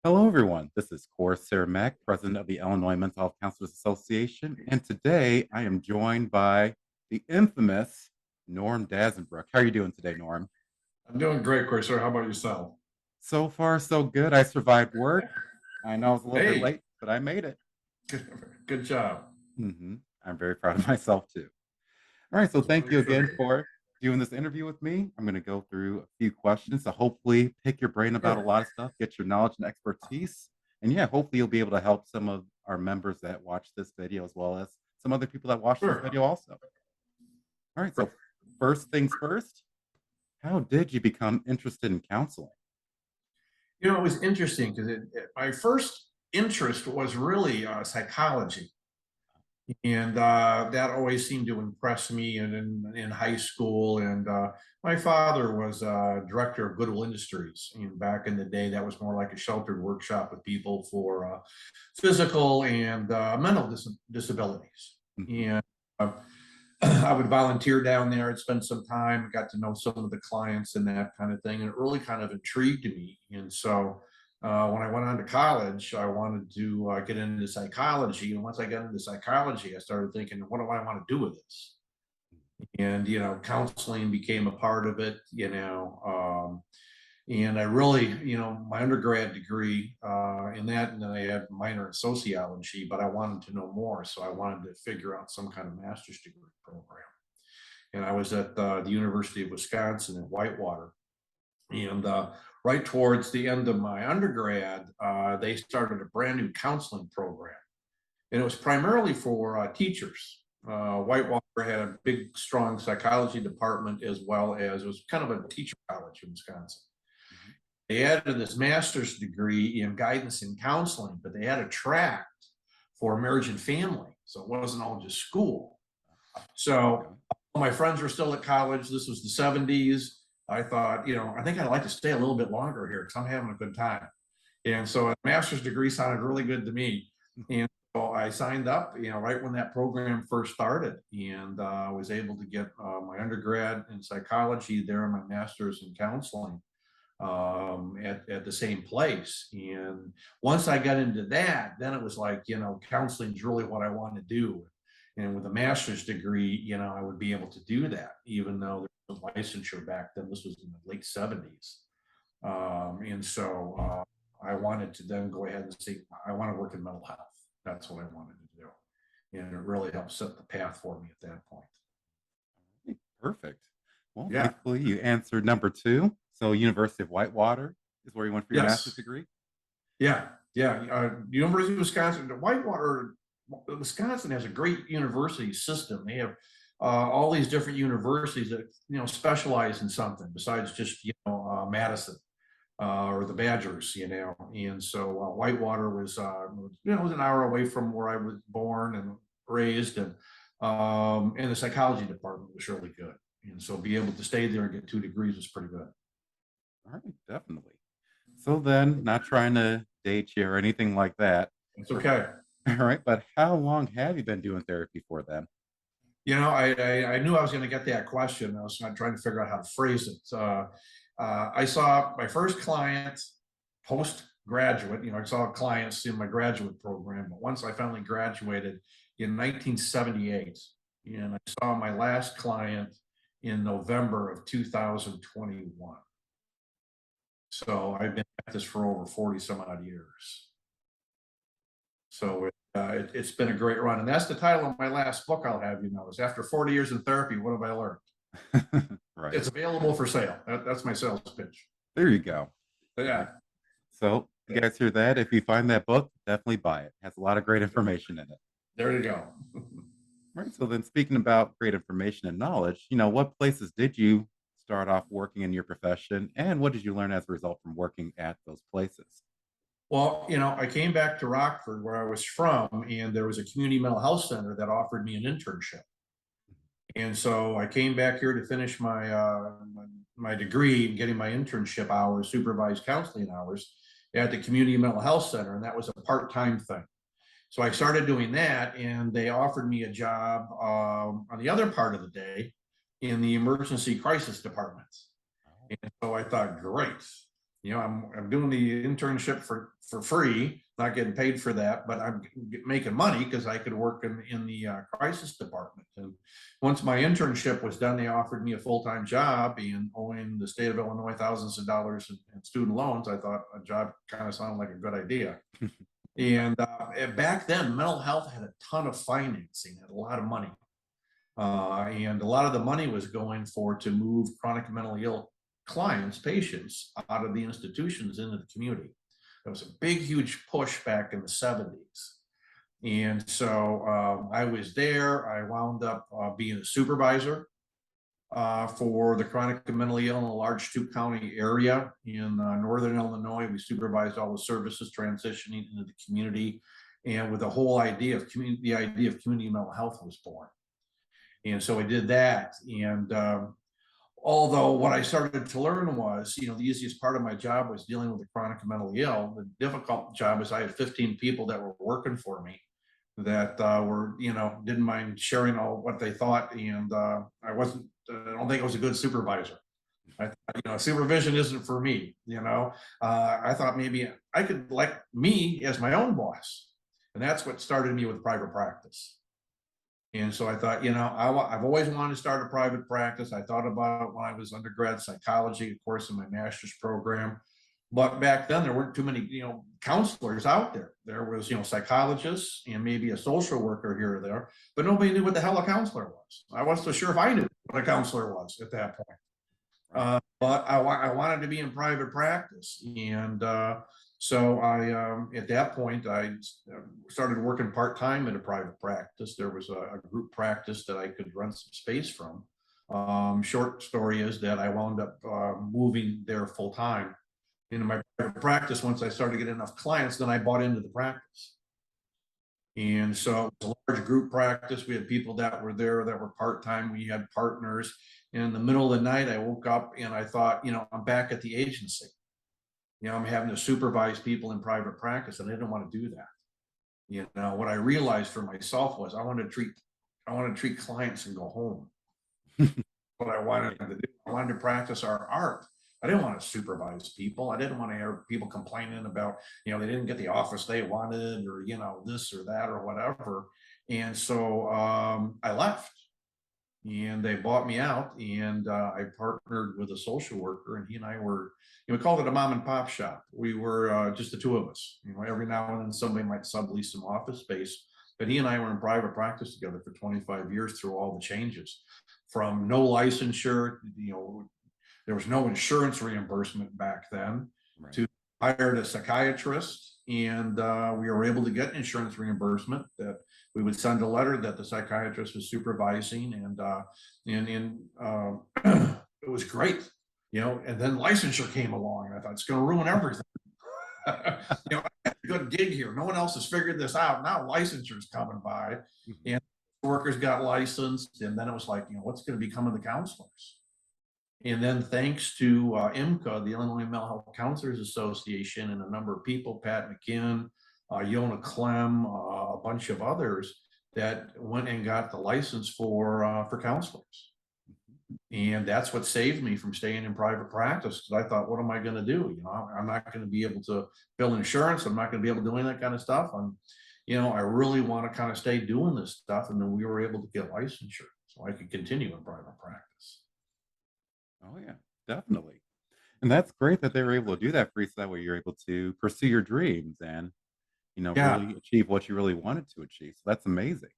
Hello, everyone. This is Coresair Mack, President of the Illinois Mental Health Counselors Association, and today I am joined by the infamous Norm Dasenbrook. How are you doing today, Norm? I'm doing great, Coresair. How about yourself? So far, so good. I survived work. I know it's a little bit Hey, late, but I made it. good job. hmm I'm very proud of myself, too. All right, so As long thank as you you feel again good. for doing this interview with me. I'm going to go through a few questions to hopefully pick your brain about a Sure, lot of stuff, get your knowledge and expertise. And yeah, hopefully you'll be able to help some of our members that watch this video as well as some other people that watch this sure. video also. All right, so first things first, how did you become interested in counseling? It was interesting because my first interest was really psychology. And that always seemed to impress me in high school. And my father was director of Goodwill Industries. And back in the day, that was more like a sheltered workshop with people for physical and mental disabilities. Mhm. And uh, I would volunteer down there. I'd spend some time, got to know some of the clients and that kind of thing. And it really kind of intrigued me. And so when I went on to college, I wanted to get into psychology. And once I got into psychology, I started thinking, what do I want to do with this? And, counseling became a part of it, and I really, my undergrad degree in that, and then I had a minor in sociology, but I wanted to know more. So I wanted to figure out some kind of master's degree program. And I was at the University of Wisconsin in Whitewater. And right towards the end of my undergrad, they started a brand new counseling program. And it was primarily for teachers. Whitewater had a big, strong psychology department as well as it was kind of a teacher college in Wisconsin. Mhm. They added this master's degree in guidance and counseling, but they had a track for marriage and family. So it wasn't all just school. Okay. So all my friends were still at college. This was the 70s. I thought, I think I'd like to stay a little bit longer here because I'm having a good time. And so a master's degree sounded really good to me. And so I signed up, right when that program first started, and was able to get my undergrad in psychology there and my master's in counseling at the same place. And once I got into that, then it was like, counseling is really what I want to do. And with a master's degree, I would be able to do that, even though there was licensure back then. This was in the late 70s. And so I wanted to then go ahead and say, I want to work in mental health. That's what I wanted to do. And it really helped set the path for me at that point. Perfect. Well, Yeah. thankfully you answered number two. So University of Whitewater is where you went for your master's Yes. degree? Yeah, yeah. University of Wisconsin, Whitewater, Wisconsin has a great university system. They have all these different universities that specialize in something besides just Madison or the Badgers, And so Whitewater was was an hour away from where I was born and raised, and the psychology department was really good. And so be able to stay there and get 2 degrees was pretty good. All right, definitely. So then, not trying to date you or anything like that. It's okay. All right, but how long have you been doing therapy for then? I knew I was going to get that question. I was not trying to figure out how to phrase it. I saw my first client postgraduate. I saw clients in my graduate program, but once I finally graduated in 1978, and I saw my last client in November of 2021. So I've been at this for over 40 some odd years. So it's been a great run. And that's the title of my last book I'll have is After 40 Years in Therapy, What Have I Learned? Right. It's available for sale. That's my sales pitch. There you go. All right. Yeah. So you guys hear that? If you find that book, definitely buy it. It has a lot of great information in it. There you go. Right. So then speaking about great information and knowledge, what places did you start off working in your profession and what did you learn as a result from working at those places? Well, I came back to Rockford where I was from, and there was a community mental health center that offered me an internship. And so I came back here to finish my degree and getting my internship hours, supervised counseling hours at the community mental health center, and that was a part-time thing. So I started doing that, and they offered me a job on the other part of the day in the emergency crisis department. Oh, And so I thought, great. I'm doing the internship for free, not getting paid for that, but I'm making money because I could work in the crisis department. And once my internship was done, they offered me a full-time job, and owing the state of Illinois thousands of dollars in student loans, I thought a job kind of sounded like a good idea. And back then, mental health had a ton of financing, had a lot of money. And a lot of the money was going to move chronic mentally ill clients, patients out of the institutions into the community. There was a big, huge push back in the 70s. And so I was there. I wound up being a supervisor for the chronic and mentally ill in a large 2-county area in northern Illinois. We supervised all the services transitioning into the community, and with the whole idea of community mental health was born. And so I did that. And although what I started to learn was, the easiest part of my job was dealing with the chronic and mentally ill, the difficult job is I had 15 people that were working for me that didn't mind sharing all what they thought. And I don't think I was a good supervisor. I thought, supervision isn't for me. I thought maybe I could like me as my own boss. And that's what started me with private practice. And so I thought, I've always wanted to start a private practice. I thought about it when I was undergrad psychology, of course, in my master's program. But back then there weren't too many, counselors out there. There was, psychologists and maybe a social worker here or there, but nobody knew what the hell a counselor was. I wasn't so sure if I knew what a counselor was at that point. But I wanted to be in private practice. And so at that point, I started working part-time in a private practice. There was a group practice that I could rent some space from. Short story is that I wound up moving there full-time into my private practice. Once I started getting enough clients, then I bought into the practice. And so it was a large group practice. We had people that were there that were part-time. We had partners. And in the middle of the night, I woke up and I thought, I'm back at the agency. I'm having to supervise people in private practice, and I didn't want to do that. What I realized for myself was I wanted to treat clients and go home. What I wanted to do, I wanted to practice our art. I didn't want to supervise people. I didn't want to hear people complaining about, they didn't get the office they wanted, or, this or that or whatever. And so I left. And they bought me out, and I partnered with a social worker, and he and I were, we called it a mom and pop shop. We were just the two of us. Every now and then somebody might sublease some office space, but he and I were in private practice together for 25 years through all the changes, from no licensure, there was no insurance reimbursement back then, right, to hired a psychiatrist, and we were able to get insurance reimbursement. That we would send a letter that the psychiatrist was supervising, and it was great, and then licensure came along, and I thought it's going to ruin everything. I had a good gig here. No one else has figured this out. Now licensure's coming by, and workers got licensed, and then it was like, what's going to become of the counselors? And then thanks to IMHCA, the Illinois Mental Health Counselors Association, and a number of people, Pat McKinn, Yona Clem, a bunch of others, that went and got the license for counselors. And that's what saved me from staying in private practice, because I thought, what am I going to do? I'm not going to be able to bill insurance. I'm not going to be able to do any of that kind of stuff. I really want to kind of stay doing this stuff. And then we were able to get licensure so I could continue in private practice. Oh yeah, definitely. And that's great that they were able to do that for you, so that way you're able to pursue your dreams and, really achieve what you really wanted to achieve. So that's amazing.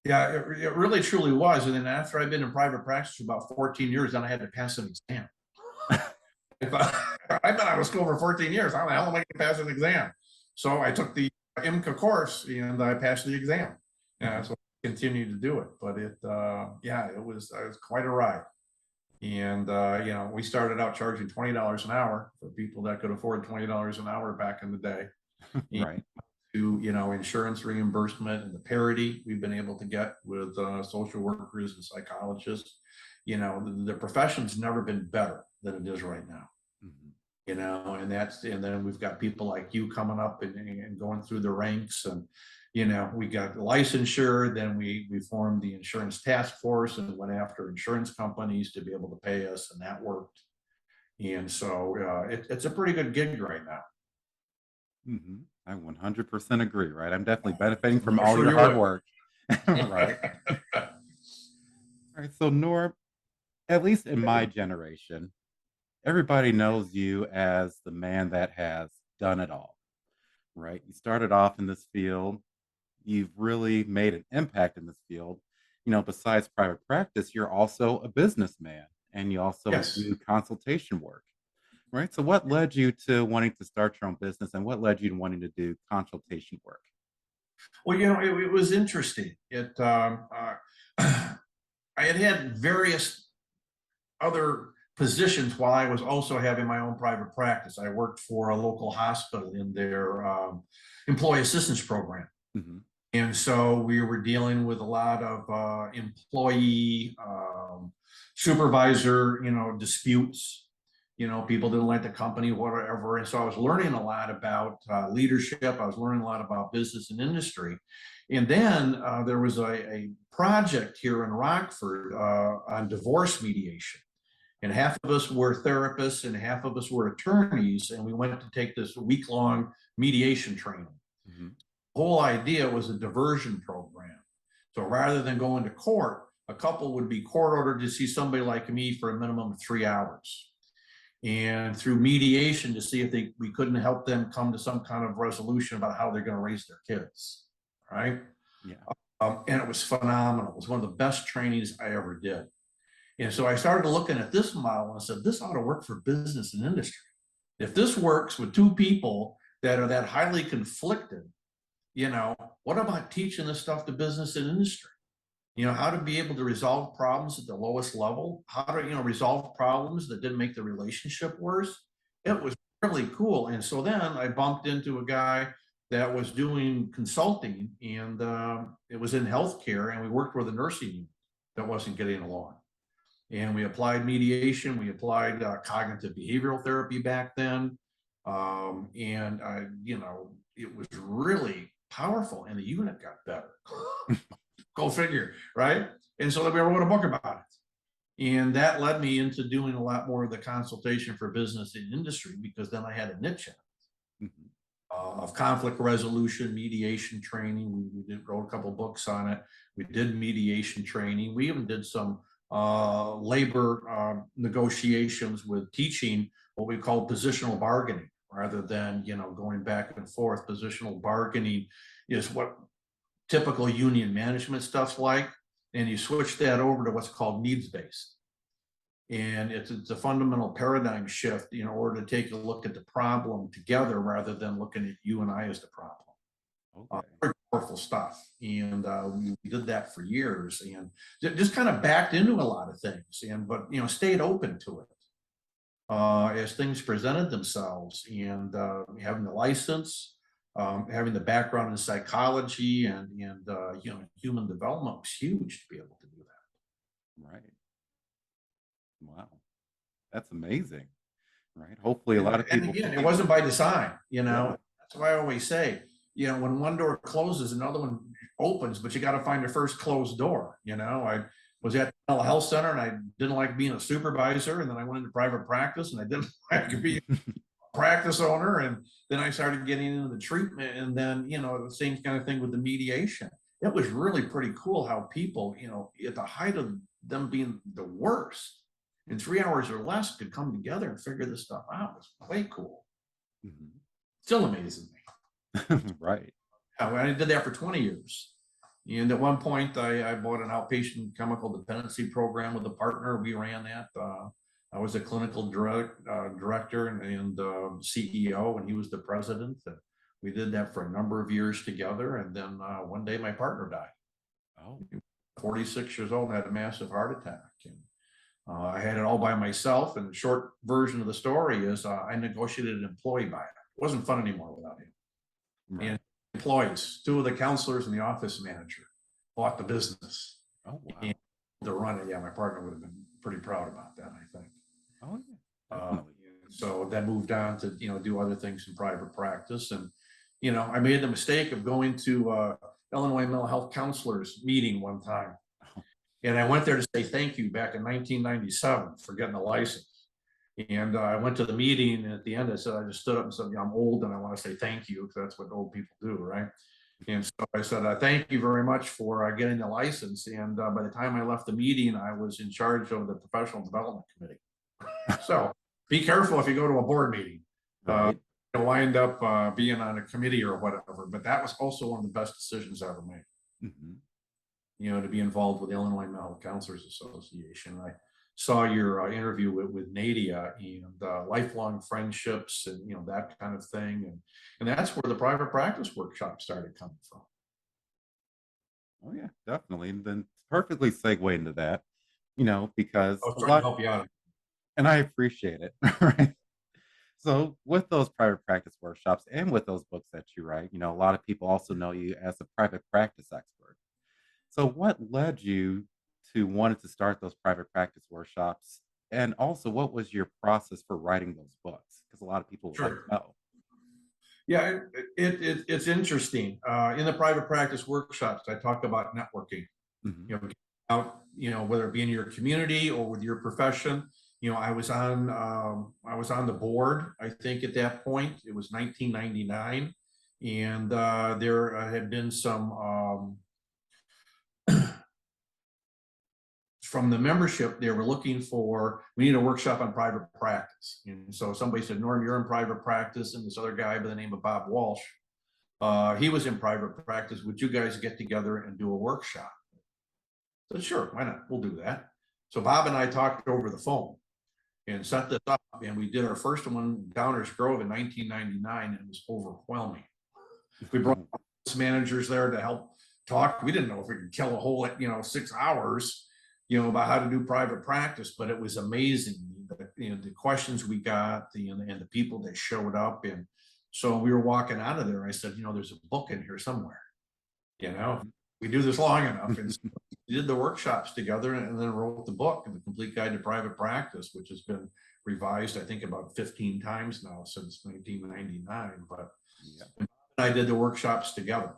Yeah, it really truly was. And then after I've been in private practice for about 14 years, then I had to pass an exam. I've been out of school for 14 years. How the hell am I going to pass an exam? So I took the IMHCA course and I passed the exam. And so I continued to do it. But it was quite a ride. And, we started out charging $20 an hour for people that could afford $20 an hour back in the day. Right. To, insurance reimbursement and the parity we've been able to get with social workers and psychologists. The profession's never been better than it is right now. And then we've got people like you coming up and going through the ranks, and we got licensure. Then we formed the insurance task force and went after insurance companies to be able to pay us, and that worked. And so it's a pretty good gig right now. I 100% agree, right? I'm definitely benefiting from I'm all sure your you hard would. work. Right. All right. So, Norm, at least in my generation, everybody knows you as the man that has done it all, right? You started off in this field, you've really made an impact in this field. Besides private practice, you're also a businessman and you also Yes. do consultation work, right? So, what led you to wanting to start your own business and what led you to wanting to do consultation work? Well, it was interesting. I had various other positions while I was also having my own private practice. I worked for a local hospital in their employee assistance program. Hmm. And so we were dealing with a lot of employee supervisor, disputes. People didn't like the company, whatever. And so I was learning a lot about leadership. I was learning a lot about business and industry. And then there was a project here in Rockford on divorce mediation. And half of us were therapists and half of us were attorneys. And we went to take this week-long mediation training. Hmm. Whole idea was a diversion program. So rather than going to court, a couple would be court ordered to see somebody like me for a minimum of 3 hours. And through mediation to see if we couldn't help them come to some kind of resolution about how they're going to raise their kids. Right. Yeah. And it was phenomenal. It was one of the best trainings I ever did. And so I started looking at this model and said, this ought to work for business and industry. If this works with two people that are that highly conflicted, what about teaching this stuff to business and industry? How to be able to resolve problems at the lowest level, how to, resolve problems that didn't make the relationship worse. It was really cool. And so then I bumped into a guy that was doing consulting and it was in healthcare, and we worked with a nursing unit that wasn't getting along. And we applied mediation, we applied cognitive behavioral therapy back then. It was really powerful and the unit got better. Go figure, right? And so then we wrote a book about it. And that led me into doing a lot more of the consultation for business and industry, because then I had a niche in it, Hmm. of conflict resolution, mediation training. We wrote a couple books on it. We did mediation training. We even did some labor negotiations with teaching what we call positional bargaining, rather than going back and forth. Positional bargaining is what typical union management stuff's like, and you switch that over to what's called needs-based. And it's a fundamental paradigm shift in order to take a look at the problem together rather than looking at you and I as the problem. Okay. Very powerful stuff. And we did that for years and just kind of backed into a lot of things, but stayed open to it as things presented themselves. And having the license, having the background in psychology and human development was huge to be able to do that. Right. Wow. That's amazing. Right. Hopefully a lot of And people again, can it take wasn't it. by design. Yeah. That's why I always say, when one door closes, another one opens, but you got to find the first closed door. I was at the health center and I didn't like being a supervisor, and then I went into private practice and I didn't like being a practice owner, and then I started getting into the treatment, and then the same kind of thing with the mediation. It was really pretty cool how people, at the height of them being the worst, in 3 hours or less could come together and figure this stuff out. It's way cool. Mhm. Still amazes me. Right. I did that for 20 years. And at one point, I bought an outpatient chemical dependency program with a partner. We ran that. I was a clinical director and CEO, and he was the president. And we did that for a number of years together. And then one day my partner died. Oh. 46 years old and had a massive heart attack. And I had it all by myself. And the short version of the story is I negotiated an employee buyout. It wasn't fun anymore without him. Right. And employees, two of the counselors and the office manager bought the business. Oh, wow. And to run it, yeah, my partner would have been pretty proud about that, I think. Oh, yeah. Definitely. So that moved on to do other things in private practice, and I made the mistake of going to Illinois Mental Health Counselors meeting one time, Oh. and I went there to say thank you back in 1997 for getting a license. And I went to the meeting, and at the end I said, I just stood up and said, yeah, I'm old and I want to say thank you, because that's what old people do, right? And so I said, thank you very much for getting the license. And by the time I left the meeting, I was in charge of the professional development committee. So be careful if you go to a board meeting. Right. You'll wind up being on a committee or whatever. But that was also one of the best decisions I ever made. Mm-hmm. To be involved with the Illinois Mental Counselors Association. I saw your interview with Nadia, and lifelong friendships, and that kind of thing, and that's where the private practice workshop started coming from. Oh yeah, definitely. And then perfectly segue into that, because I was a trying to lot, help you out. and I appreciate it. Right. So with those private practice workshops and with those books that you write, a lot of people also know you as a private practice expert. So what led you to wanting to start those private practice workshops? And also, what was your process for writing those books? Because a lot of people would like Sure. to know. Yeah, it's interesting. In the private practice workshops, I talk about networking. Mhm. Get out, whether it be in your community or with your profession. I was on the board. I think at that point it was 1999, and there had been some from the membership. They were looking for, we need a workshop on private practice. And so somebody said, Norm, you're in private practice, and this other guy by the name of Bob Walsh, he was in private practice. Would you guys get together and do a workshop? I said, sure, why not? We'll do that. So Bob and I talked over the phone and set this up, and we did our first one, Downers Grove, in 1999, and it was overwhelming. We brought managers there to help talk. We didn't know if we could kill a whole 6 hours about how to do private practice, but it was amazing. The questions we got, and the people that showed up. And so we were walking out of there. I said, there's a book in here somewhere. We do this long enough. And so we did the workshops together, and then wrote the book, The Complete Guide to Private Practice, which has been revised, I think, about 15 times now since 1999. But yeah. I did the workshops together.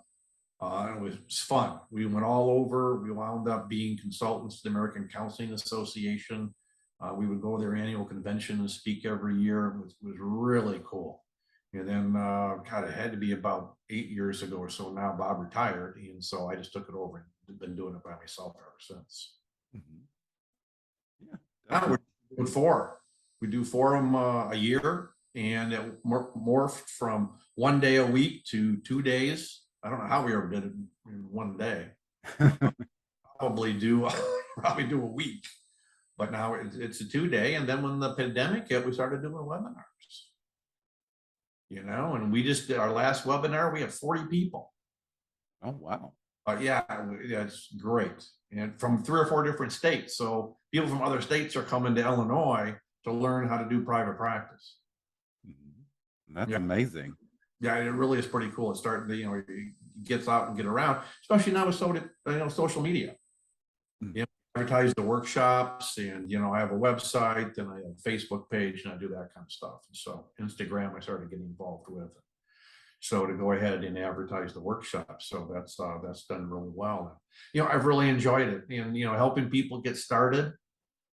It was fun. We went all over. We wound up being consultants to the American Counseling Association. We would go to their annual convention and speak every year. It was really cool. And then, God, it had to be about 8 years ago or so now, Bob retired. And so I just took it over and been doing it by myself ever since. Mm-hmm. Yeah. Now we're doing 4. We do 4 of them a year, and it morphed from 1 day a week to 2 days. I don't know how we ever did it in 1 day. probably do a week, but now it's a 2 day. And then when the pandemic hit, we started doing webinars. And we just did our last webinar. We have 40 people. Oh wow! Yeah, it's great, and from 3 or 4 different states. So people from other states are coming to Illinois to learn how to do private practice. Mm-hmm. That's amazing. Yeah, it really is pretty cool. It's starting to, it gets out and get around, especially now with social media. Mm-hmm. Advertise the workshops, and I have a website, and I have a Facebook page, and I do that kind of stuff. And so Instagram I started getting involved with. So to go ahead and advertise the workshop. So that's done really well. I've really enjoyed it, and helping people get started.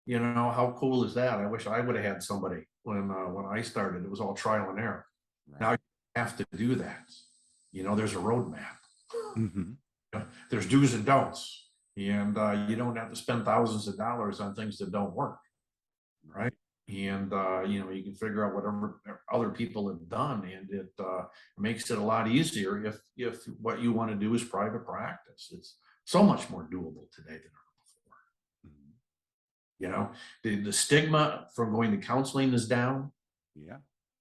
How cool is that? I wish I would have had somebody when I started. It was all trial and error. Right. Now you have to do that. There's a roadmap. Mm-hmm. There's do's and don'ts, and you don't have to spend thousands of dollars on things that don't work, right? And you can figure out whatever other people have done, and it makes it a lot easier if what you want to do is private practice. It's so much more doable today than ever before. The stigma from going to counseling is down. Yeah.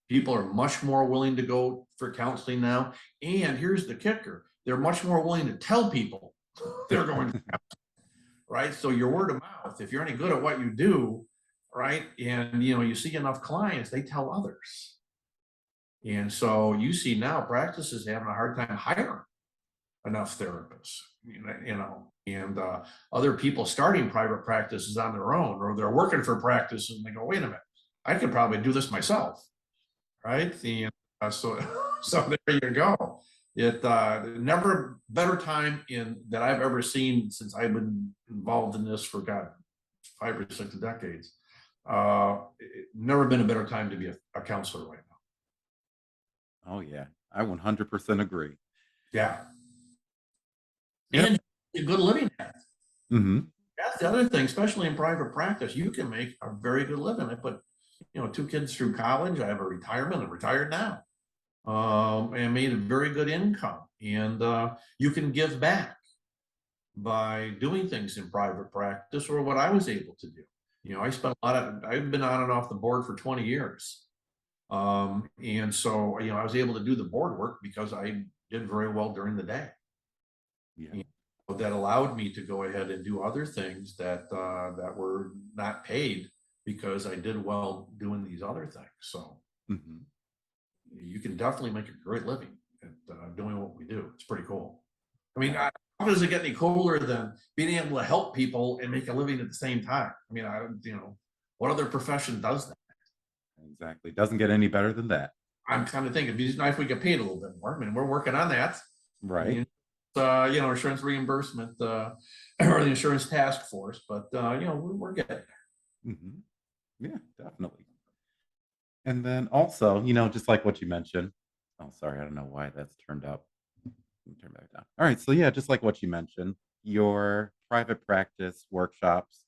People are much more willing to go for counseling now. And here's the kicker. They're much more willing to tell people they're going to counseling, right? So your word of mouth, if you're any good at what you do, right, and you see enough clients, they tell others. And so you see now practices having a hard time hiring enough therapists, and other people starting private practices on their own, or they're working for practices, and they go, wait a minute, I could probably do this myself. Right. And so there you go. It never better time that I've ever seen since I've been involved in this for 5 or 6 decades. never been a better time to be a counselor right now. Oh yeah, I 100% agree. Yeah. Yep. And a good living at it. Hmm. That's the other thing, especially in private practice, you can make a very good living. I put, 2 kids through college. I have a retirement. I'm retired now, and made a very good income. And you can give back by doing things in private practice, or what I was able to do. I spent I've been on and off the board for 20 years. And so, I was able to do the board work because I did very well during the day. Yeah. That allowed me to go ahead and do other things that were not paid because I did well doing these other things. So Hmm. you can definitely make a great living at doing what we do. It's pretty cool. I mean, how does it get any cooler than being able to help people and make a living at the same time? I mean, what other profession does that? Exactly. Doesn't get any better than that. I'm kind of thinking it'd be nice if we get paid a little bit more. I mean, we're working on that. Right. Insurance reimbursement or the insurance task force, but we're getting there. Hmm. Yeah, definitely. And then also, just like what you mentioned. Oh, sorry, I don't know why that's turned up. Let me turn back down. All right, so yeah, just like what you mentioned, your private practice workshops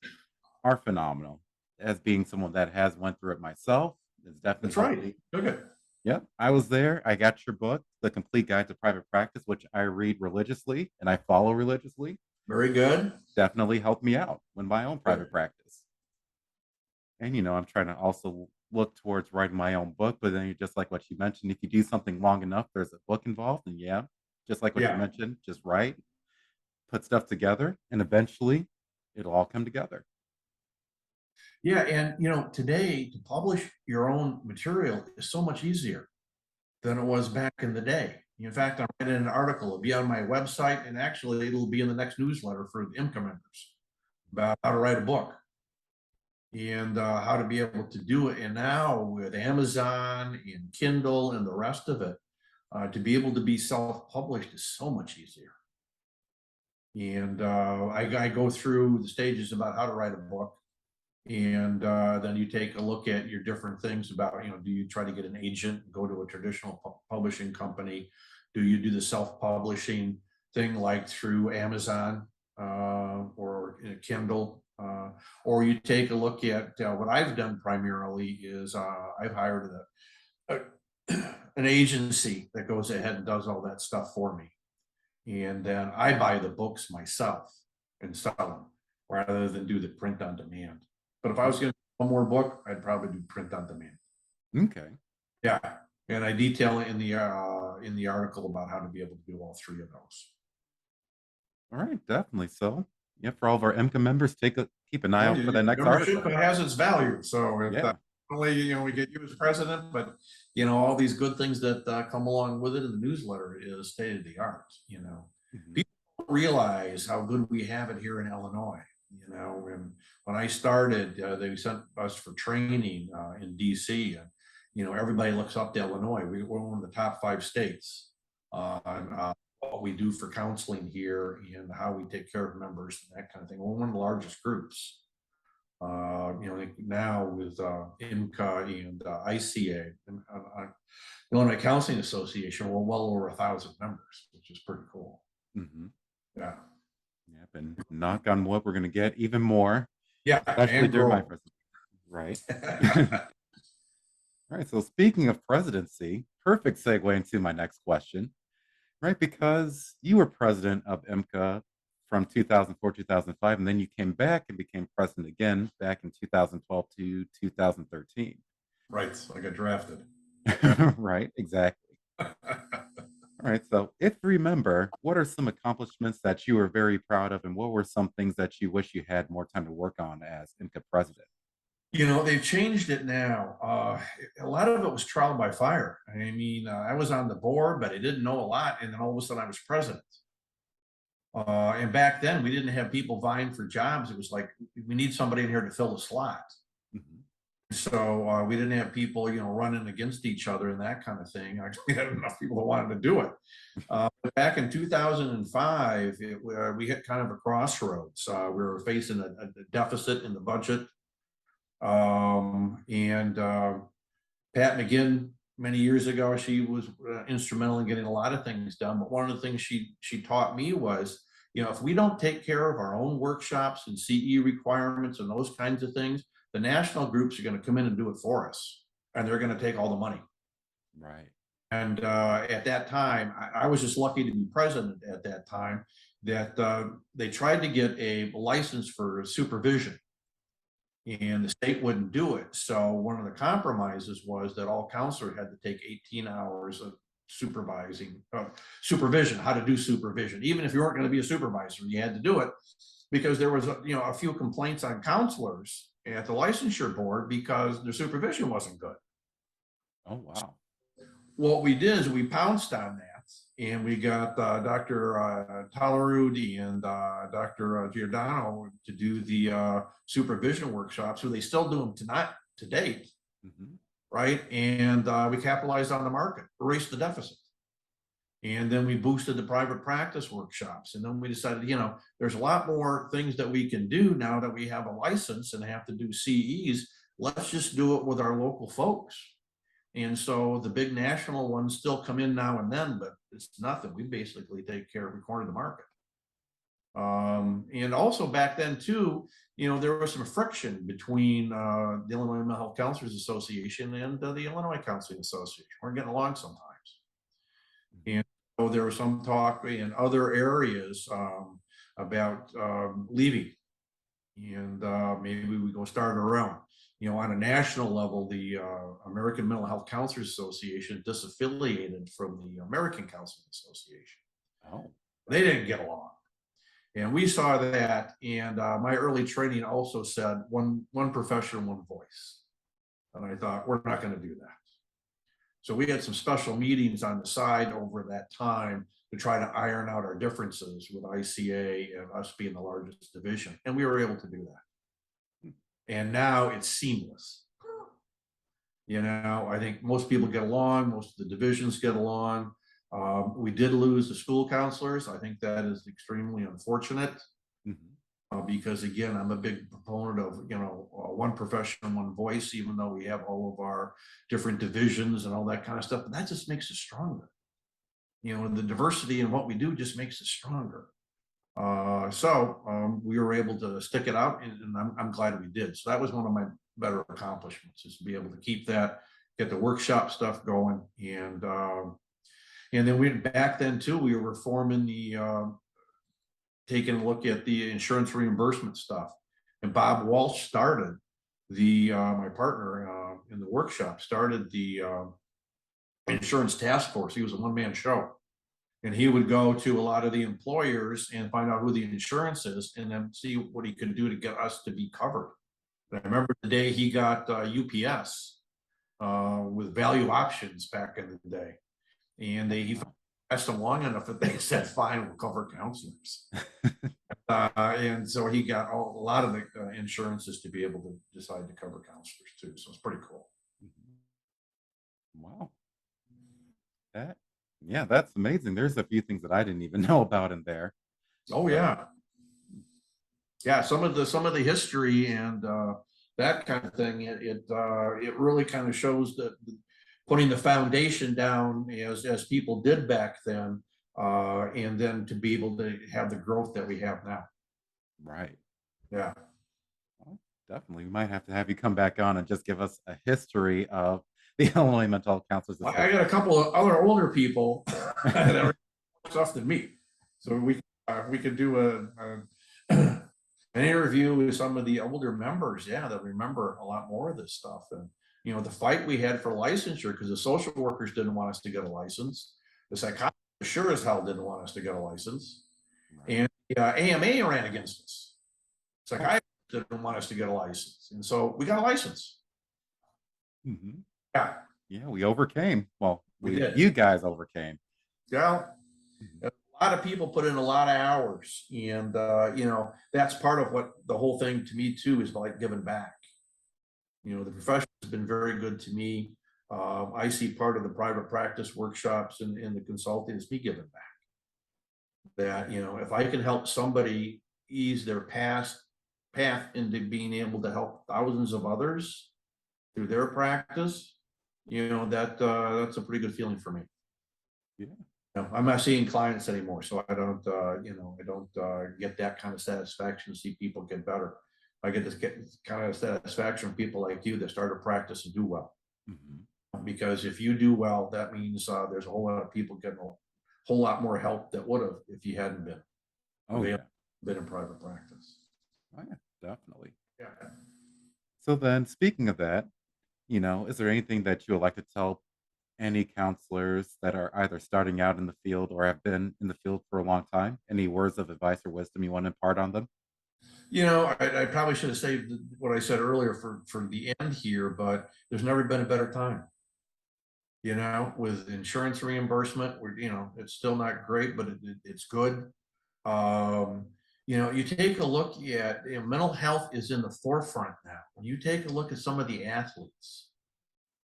are phenomenal. As being someone that has went through it myself, it's That's definitely helped right. me. Okay. Yep, I was there. I got your book, The Complete Guide to Private Practice, which I read religiously and I follow religiously. Very good. Definitely helped me out with my own private Good. practice. And I'm trying to also look towards writing my own book, but then just like what you mentioned, if you do something long enough, there's a book involved. And yeah, just like what you Yeah. mentioned, just write, put stuff together, and eventually it'll all come together. Yeah. And, today to publish your own material is so much easier than it was back in the day. In fact, I'm writing an article. It'll be on my website, and actually it'll be in the next newsletter for the IMHCA members about how to write a book and how to be able to do it. And now with Amazon and Kindle and the rest of it, to be able to be self-published is so much easier. And I go through the stages about how to write a book. And then you take a look at your different things about, do you try to get an agent, go to a traditional publishing company? Do you do the self-publishing thing like through Amazon or Kindle? Or you take a look at what I've done primarily is I've hired an agency that goes ahead and does all that stuff for me. And then I buy the books myself and sell them rather than do the print on demand. But if I was going to do one more book, I'd probably do print on demand. Okay. Yeah, and I detail in the article about how to be able to do all 3 of those. All right, definitely. So, yeah, for all of our MCA members, keep an eye Well, out for that next membership article. has its value. So if Yeah. only we get you as president, but all these good things that come along with it, in the newsletter is state of the art. Mhm. People don't realize how good we have it here in Illinois. And when I started, they sent us for training in DC, and everybody looks up to Illinois. We're one of the top 5 states on what we do for counseling here and how we take care of members and that kind of thing. We're one of the largest groups. Now with IMCA and ICA, Illinois Counseling Association, we're well over 1,000 members, which is pretty cool. Mhm. Yeah. Yep, and knock on wood, we're gonna get even more, Yeah. especially And during my grow. presidency. Right. All right. So speaking of presidency, perfect segue into my next question, right? Because you were president of MCA from 2004, 2005, and then you came back and became president again back in 2012 to 2013. Right. I got drafted. Right, exactly. All right. So if you remember, what are some accomplishments that you were very proud of, and what were some things that you wish you had more time to work on as MCA president? They've changed it now. A lot of it was trial by fire. I mean, I was on the board, but I didn't know a lot. And then all of a sudden I was president. And back then we didn't have people vying for jobs. It was like, we need somebody in here to fill the slot. Mhm. So we didn't have people, running against each other and that kind of thing. We had enough people that wanted to do it. But back in 2005, we hit kind of a crossroads. We were facing a deficit in the budget. And Pat McGinn, many years ago, she was instrumental in getting a lot of things done. But one of the things she taught me was, if we don't take care of our own workshops and CE requirements and those kinds of things, the national groups are going to come in and do it for us, and they're going to take all the money. Right. And at that time, I was just lucky to be president at that time, that they tried to get a license for supervision, and the state wouldn't do it. So one of the compromises was that all counselors had to take 18 hours of supervision, how to do supervision. Even if you weren't going to be a supervisor, you had to do it, because there was a few complaints on counselors at the licensure board because their supervision wasn't good. Oh, wow. What we did is we pounced on that, and we got Dr. Talarud and Dr. Giordano to do the supervision workshops, so they still do them to date, right? And we capitalized on the market, erased the deficit. And then we boosted the private practice workshops. And then we decided, there's a lot more things that we can do now that we have a license and have to do CEs. Let's just do it with our local folks. And so the big national ones still come in now and then, but it's nothing. We basically take care of, we corner the market. And also back then too, there was some friction between the Illinois Mental Health Counselors Association and the Illinois Counseling Association. We're getting along sometimes. And so there was some talk in other areas about leaving, and maybe we go start our own. On a national level, the American Mental Health Counselors Association disaffiliated from the American Counseling Association. Oh, they didn't get along. And we saw that, and my early training also said one profession, one voice. And I thought, we're not going to do that. So we had some special meetings on the side over that time to try to iron out our differences with ICA and us being the largest division. And we were able to do that. And now it's seamless. I think most people get along, most of the divisions get along. We did lose the school counselors. I think that is extremely unfortunate, because again, I'm a big proponent of, one profession, one voice, even though we have all of our different divisions and all that kind of stuff, but that just makes us stronger. The diversity in what we do just makes us stronger. So we were able to stick it out, and I'm glad we did. So that was one of my better accomplishments, is to be able to keep that, get the workshop stuff going. And then back then too, we were forming taking a look at the insurance reimbursement stuff. And Bob Walsh started my partner in the workshop, started the insurance task force. He was a one-man show. And he would go to a lot of the employers and find out who the insurance is, and then see what he could do to get us to be covered. And I remember the day he got UPS with value options back in the day. And he asked them long enough that they said, fine, we'll cover counselors. And so he got a lot of the insurances to be able to decide to cover counselors too. So it's pretty cool. Wow. Yeah, that's amazing. There's a few things that I didn't even know about in there. Oh yeah. Yeah, some of the history and that kind of thing, it really kind of shows that putting the foundation down as people did back then, and then to be able to have the growth that we have now. Right. Yeah. Well, definitely. We might have to have you come back on and just give us a history of the Illinois Mental Health Counselors Association. I got a couple of other older people that are more stuff than me, so we could do an interview with some of the older members, that remember a lot more of this stuff. And the fight we had for licensure, because the social workers didn't want us to get a license, the psychiatrists sure as hell didn't want us to get a license, and the AMA ran against us. Psychiatrists didn't want us to get a license, and so we got a license. Yeah, we overcame. Well, we did. You guys overcame. Yeah. A lot of people put in a lot of hours, and that's part of what the whole thing to me too is like giving back. The profession has been very good to me. I see part of the private practice workshops and the consulting is me giving back. That if I can help somebody ease their past path into being able to help thousands of others through their practice, that's a pretty good feeling for me. Yeah. I'm not seeing clients anymore, so I don't, get that kind of satisfaction to see people get better. I get this kind of satisfaction from people like you that start a practice and do well. Mhm. Because if you do well, that means there's a whole lot of people getting a whole lot more help that would have if you hadn't been Oh, available, yeah. been in private practice. Oh, yeah, definitely. Yeah. So then speaking of that, is there anything that you would like to tell any counselors that are either starting out in the field or have been in the field for a long time? Any words of advice or wisdom you want to impart on them? I probably should have saved what I said earlier for the end here, but there's never been a better time. With insurance reimbursement, it's still not great, but it's good. Um, you take a look at, mental health is in the forefront now. When you take a look at some of the athletes,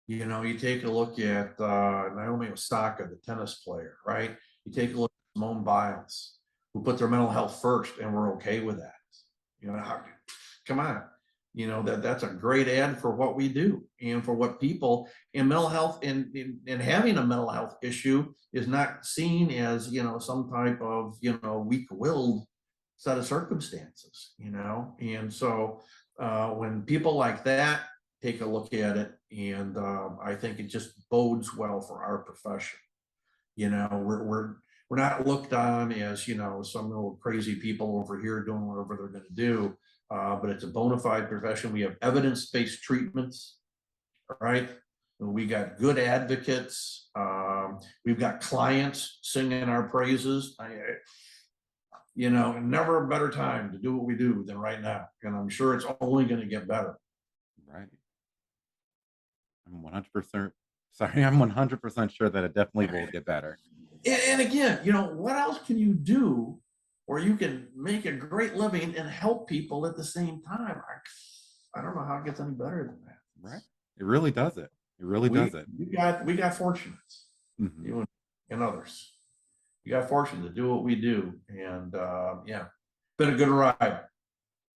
you take a look at Naomi Osaka, the tennis player, right? You take a look at Simone Biles, who put their mental health first, and we're okay with that. Come on, that's a great ad for what we do and for what people in mental health and having a mental health issue is not seen as some type of weak-willed set of circumstances, and so when people like that take a look at it, and I think it just bodes well for our profession. We're not looked on as some little crazy people over here doing whatever they're going to do, but it's a bona fide profession. We have evidence-based treatments, right? We got good advocates. We've got clients singing our praises. Never a better time to do what we do than right now, and I'm sure it's only going to get better. Right. I'm 100% sorry, I'm 100% sure that it definitely will get better. And again, what else can you do where you can make a great living and help people at the same time? I don't know how it gets any better than that. Right. It really does it. It really We does it. we got fortunates, Mhm. you and others. You got fortunate to do what we do, and yeah, been a good ride.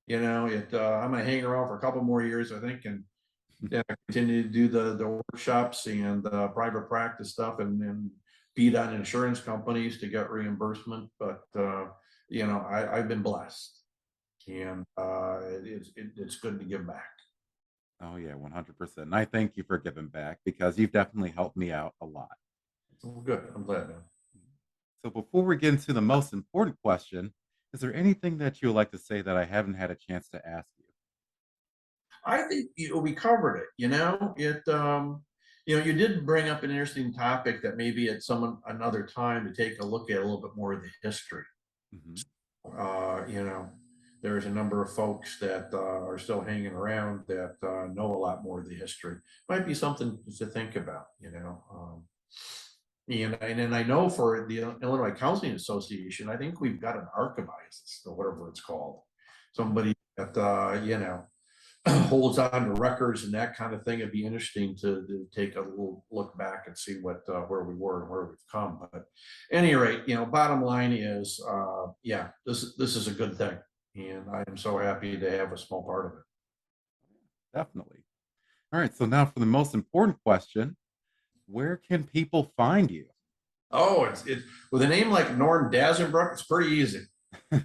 I'm gonna hang around for a couple more years, I think, and yeah, continue to do the workshops and private practice stuff, and beat on insurance companies to get reimbursement. But I've been blessed, and it's good to give back. Oh, yeah, 100%. And I thank you for giving back because you've definitely helped me out a lot. Well, good. I'm glad, man. So before we get into the most important question, is there anything that you would like to say that I haven't had a chance to ask you? I think we covered it. You did bring up an interesting topic that maybe at some another time to take a look at a little bit more of the history. Mhm. You know, there's a number of folks that are still hanging around that know a lot more of the history. Might be something to think about. And then I know for the Illinois Counseling Association, I think we've got an archivist or whatever it's called. Somebody that holds on to records and that kind of thing. It'd be interesting to take a little look back and see what where we were and where we've come. But at any rate, bottom line is, yeah, this is a good thing, and I am so happy to have a small part of it. Definitely. All right. So now for the most important question, where can people find you? Oh, it's with a name like Norm Dasenbrook, it's pretty easy.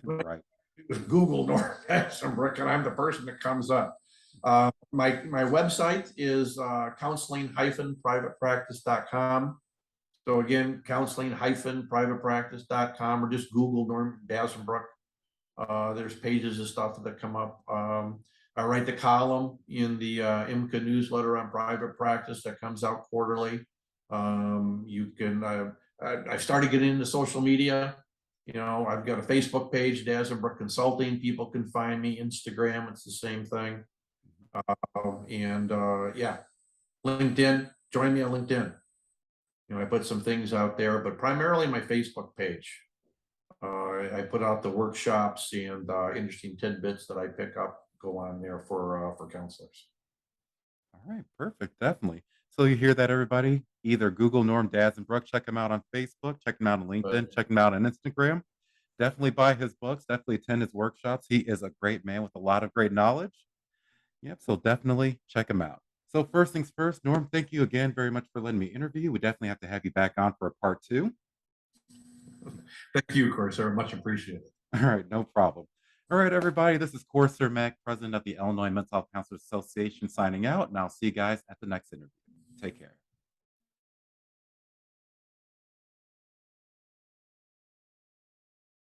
Right. With Google Norm Dasenbrook, and I'm the person that comes up. My website is counseling-privatepractice.com. So again, counseling-privatepractice.com, or just Google Norm Dasenbrook. There's pages of stuff that come up. I write the column in the IMHCA newsletter on private practice that comes out quarterly. You can, I started getting into social media. I've got a Facebook page, Dasenbrook Consulting. People can find me. Instagram, it's the same thing. And yeah, LinkedIn, join me on LinkedIn. I put some things out there, but primarily my Facebook page. I put out the workshops and interesting tidbits that I pick up go on there for counselors. All right. Perfect. Definitely. So you hear that, everybody? Either Google Norm Dasenbrook, check him out on Facebook, check him out on But LinkedIn, check him out on Instagram. Definitely buy his books, definitely attend his workshops. He is a great man with a lot of great knowledge. Yep, so definitely check him out. So first things first, Norm, thank you again very much for letting me interview you. We definitely have to have you back on for a part two. Thank you, Corsair. Much appreciated. All right, no problem. All right, everybody, this is Coresair Mack, president of the Illinois Mental Health Counselors Association, signing out, and I'll see you guys at the next interview. Take care.